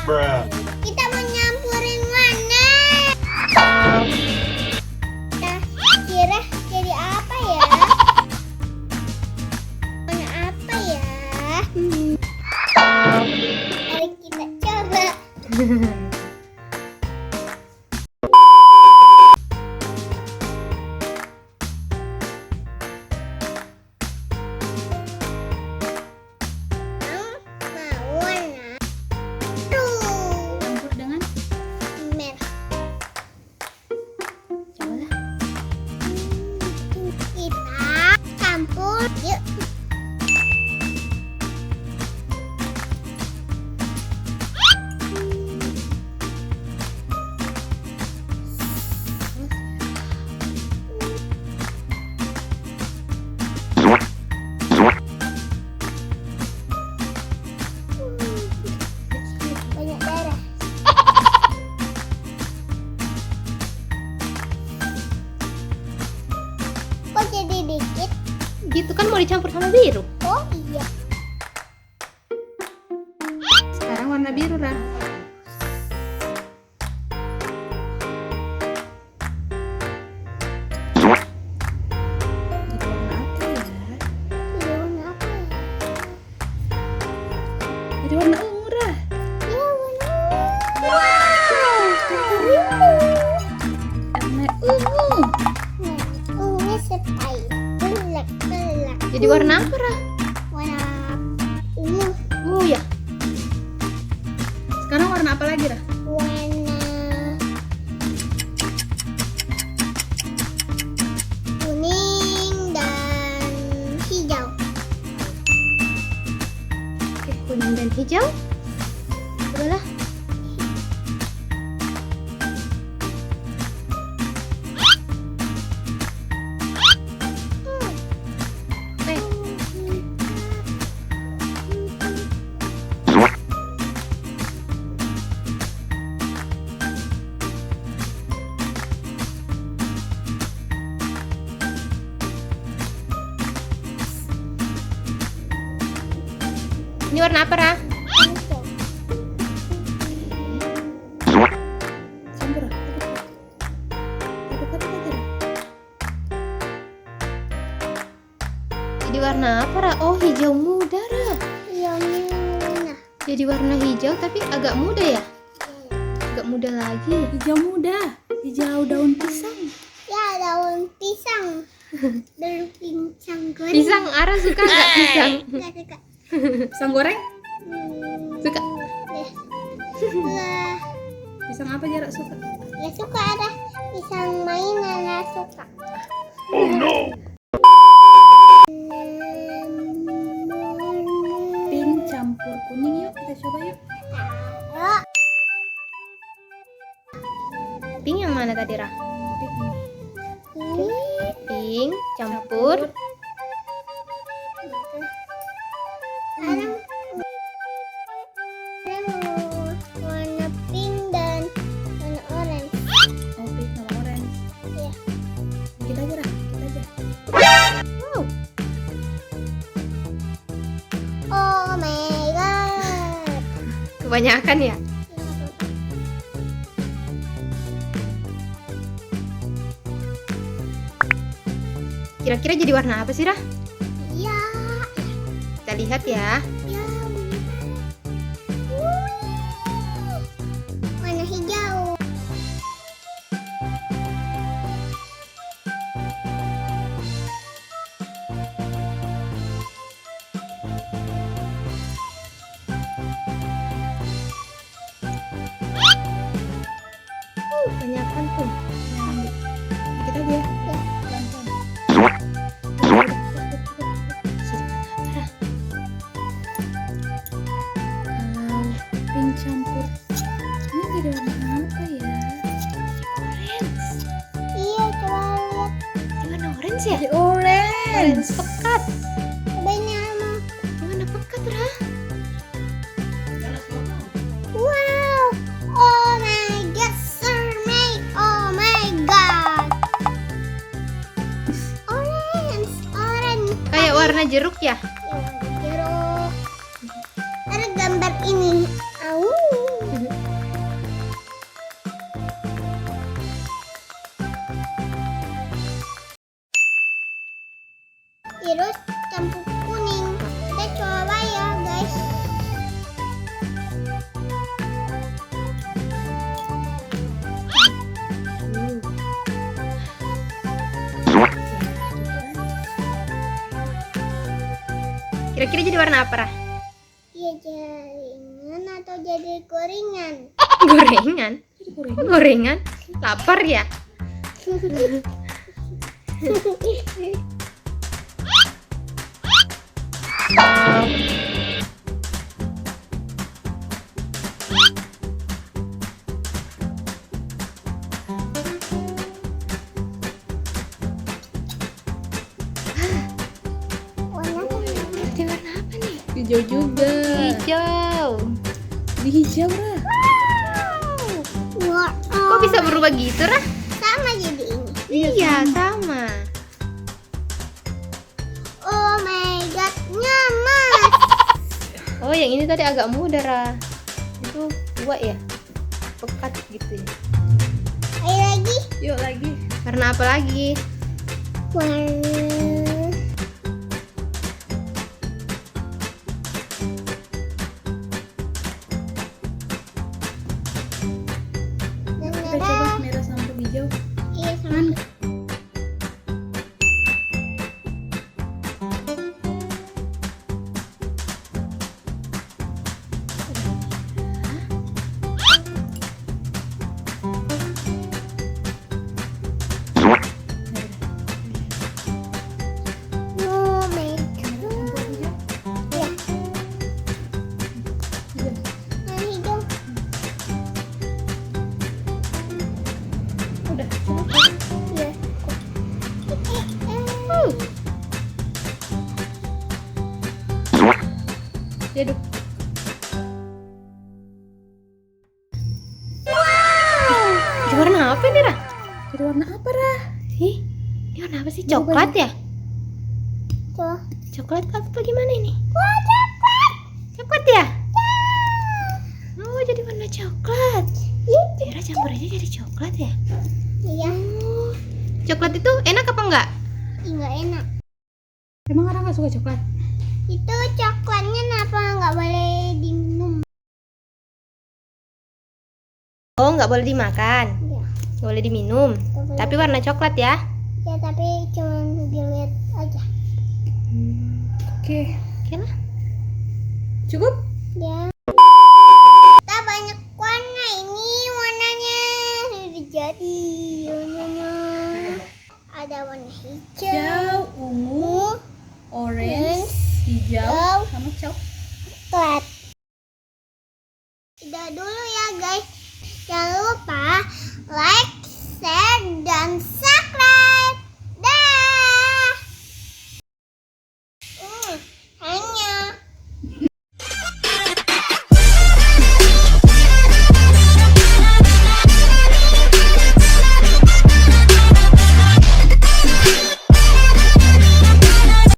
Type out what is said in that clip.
Kita mau nyampurin warna. Kira jadi apa ya? Warna apa ya? Mari kita coba. Yuk. Banyak darah. Kok jadi dikit? Gitu kan mau dicampur sama biru. Oh iya. Sekarang warna biru lah. Ini warna apa ya? Jadi warna ungu lah. Ya warna. Wow. Warna ungu. Ungu sepai. Gelap. Jadi warna apa lah? Warna ungu. Ungu ya. Sekarang warna apa lagi lah? Warna kuning dan hijau. Oke, kuning dan hijau. Coba lah. Ini warna apa, Ra? Hijau. Campur, Ra. Aduk aja, Ra. Jadi warna apa, Ra? Oh, hijau muda, Ra. Yang mana? Jadi warna hijau tapi agak muda ya? Agak muda lagi. Hijau muda. Hijau daun pisang. Ya daun pisang. Daun pisang goreng. Pisang, Ara suka nggak pisang? Nggak suka. Pisang goreng? Suka? Lah, Pisang apa Jarak suka? nggak suka ada pisang mainan nggak suka. Pink campur kuning yuk, kita coba yuk. Taruh. Pink yang mana tadi, Ra? Ini. Pink campur Sekarang warna pink dan warna orange. oh, pink sama orange. Ya. Kita aja, Ra. Kita aja. Wow. Oh my god. Kebanyakan ya? Kira-kira jadi warna apa sih, Ra? Ya. Kita lihat ya. Ya. Warna hijau. Kebanyakan tuh. Kita aja ya. Pink campur. Ini jadi warna apa ya? Orange. Iya, coba lihat. Ini warna orange ya? Orange pekat. Cobain mau. Ini warna pekat, Ra. Wow. Oh my god, Surmate. Oh my god. Orange. Kayak warna jeruk ya? Jeruk. Ada gambar ini. Au. Kira-kira jadi warna apa, Ra? Iya, jaringan atau jadi gorengan? Gorengan? Gorengan? Lapar ya? Warna apa? Jadi warna apa nih? Hijau juga. Hijau. Di hijau, Ra. Wow. Kok bisa berubah gitu, Ra? Sama jadi ini. Iya, sama. Oh my god, nyaman. Oh, yang ini tadi agak muda, Ra. Itu tua ya? Pekat gitu ya. Ayo lagi. Yuk lagi. Warna apa lagi? Warna Kita coba merah sama hijau. iya sama. Oh my god. Iya. Yang hijau. Udah. Iya. Diaduk. Jadi warna apa nih, Ra? Jadi warna apa, Ra? Ih, ini warna apa sih? Coklat ya? Tuh. Coklat apa gimana ini? Wah, coklat. Coklat ya? Oh, jadi warna coklat. Tira campur aja jadi coklat ya? Iya. Coklat itu enak apa enggak? Enggak enak. Emang Ra nggak suka coklat? Itu coklatnya kenapa nggak boleh diminum? Oh, nggak boleh dimakan. Iya. Nggak boleh diminum. Nggak boleh. Tapi warna coklat ya? Ya tapi cuma dilihat aja. Oke. Oke lah. Cukup? Ya. Kita banyak warna ini warnanya sudah jadi warnanya. Ada warna hijau, Hijau, ungu, orange, hijau, sama coklat. coklat. Udah dulu